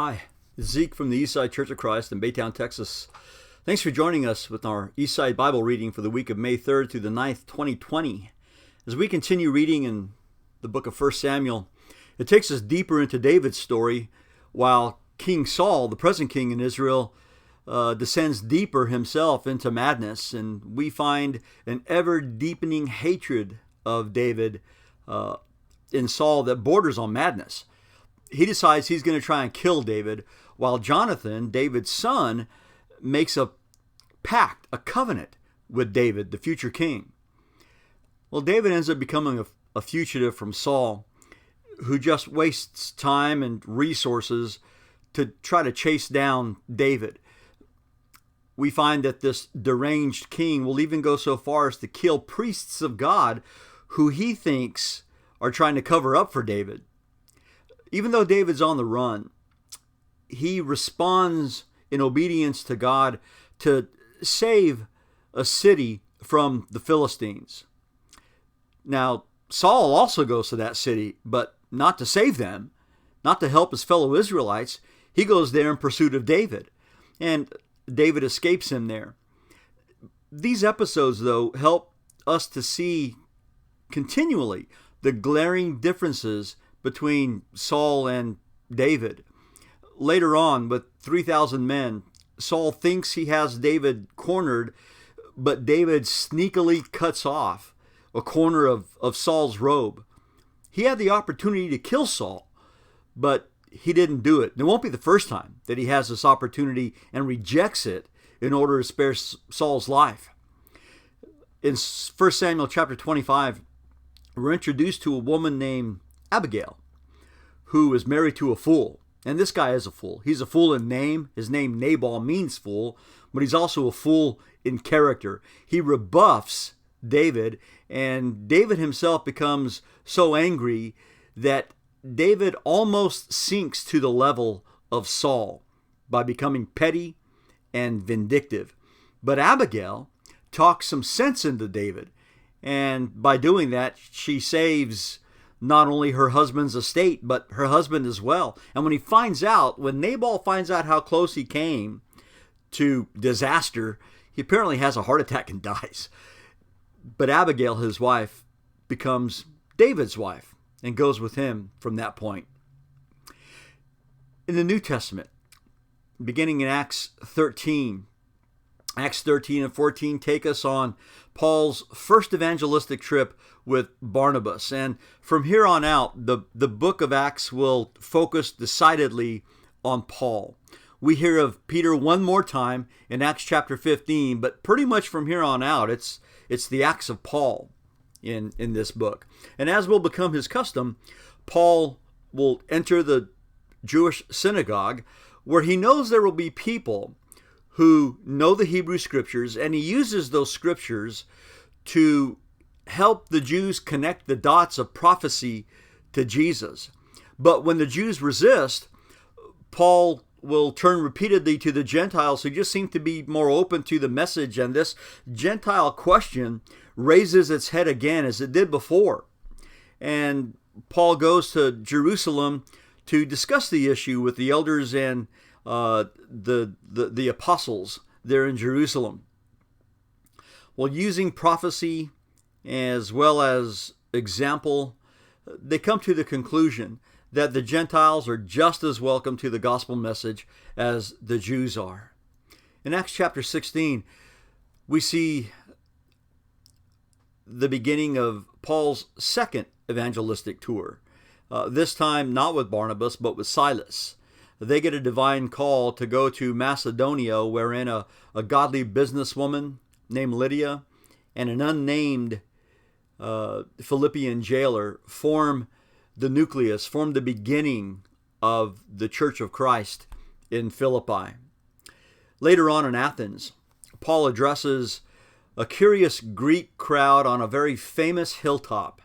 Hi, Zeke from the Eastside Church of Christ in Baytown, Texas. Thanks for joining us with our Eastside Bible reading for the week of May 3rd through the 9th, 2020. As we continue reading in the book of 1 Samuel, it takes us deeper into David's story, while King Saul, the present king in Israel, descends deeper himself into madness, and we find an ever-deepening hatred of David in Saul that borders on madness. He decides he's going to try and kill David, while Jonathan, David's son, makes a pact, a covenant with David, the future king. Well, David ends up becoming a fugitive from Saul, who just wastes time and resources to try to chase down David. We find that this deranged king will even go so far as to kill priests of God who he thinks are trying to cover up for David. Even though David's on the run, he responds in obedience to God to save a city from the Philistines. Now, Saul also goes to that city, but not to save them, not to help his fellow Israelites. He goes there in pursuit of David, and David escapes him there. These episodes, though, help us to see continually the glaring differences between Saul and David. Later on, with 3,000 men, Saul thinks he has David cornered, but David sneakily cuts off a corner of Saul's robe. He had the opportunity to kill Saul, but he didn't do it. It won't be the first time that he has this opportunity and rejects it in order to spare Saul's life. In 1 Samuel chapter 25, we're introduced to a woman named Abigail, who is married to a fool. And this guy is a fool. He's a fool in name. His name Nabal means fool, but he's also a fool in character. He rebuffs David, and David himself becomes so angry that David almost sinks to the level of Saul by becoming petty and vindictive. But Abigail talks some sense into David, and by doing that, she saves not only her husband's estate, but her husband as well. And when Nabal finds out how close he came to disaster, he apparently has a heart attack and dies. But Abigail, his wife, becomes David's wife and goes with him from that point. In the New Testament, beginning in Acts 13 and 14 take us on Paul's first evangelistic trip with Barnabas. And from here on out, the book of Acts will focus decidedly on Paul. We hear of Peter one more time in Acts chapter 15, but pretty much from here on out, it's the Acts of Paul in this book. And as will become his custom, Paul will enter the Jewish synagogue, where he knows there will be people who know the Hebrew Scriptures, and he uses those Scriptures to help the Jews connect the dots of prophecy to Jesus. But when the Jews resist, Paul will turn repeatedly to the Gentiles who just seem to be more open to the message, and this Gentile question raises its head again as it did before. And Paul goes to Jerusalem to discuss the issue with the elders and the apostles there in Jerusalem. Well, using prophecy as well as example, they come to the conclusion that the Gentiles are just as welcome to the gospel message as the Jews are. In Acts chapter 16, we see the beginning of Paul's second evangelistic tour. This time not with Barnabas, but with Silas. They get a divine call to go to Macedonia, wherein a godly businesswoman named Lydia and an unnamed Philippian jailer form the beginning of the Church of Christ in Philippi. Later on in Athens, Paul addresses a curious Greek crowd on a very famous hilltop,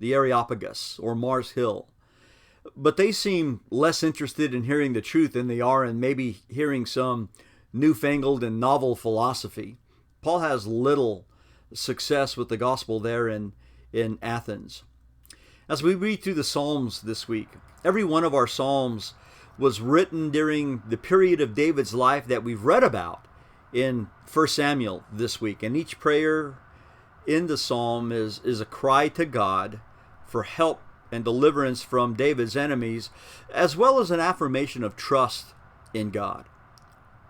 the Areopagus, or Mars Hill. But they seem less interested in hearing the truth than they are in maybe hearing some newfangled and novel philosophy. Paul has little success with the gospel there in Athens. As we read through the Psalms this week, every one of our Psalms was written during the period of David's life that we've read about in 1 Samuel this week. And each prayer in the psalm is a cry to God for help and deliverance from David's enemies, as well as an affirmation of trust in God.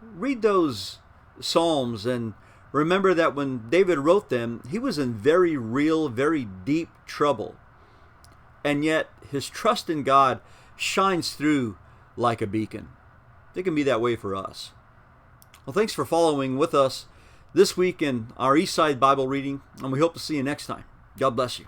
Read those psalms and remember that when David wrote them, he was in very real, very deep trouble. And yet his trust in God shines through like a beacon. It can be that way for us. Well, thanks for following with us this week in our Eastside Bible reading, and we hope to see you next time. God bless you.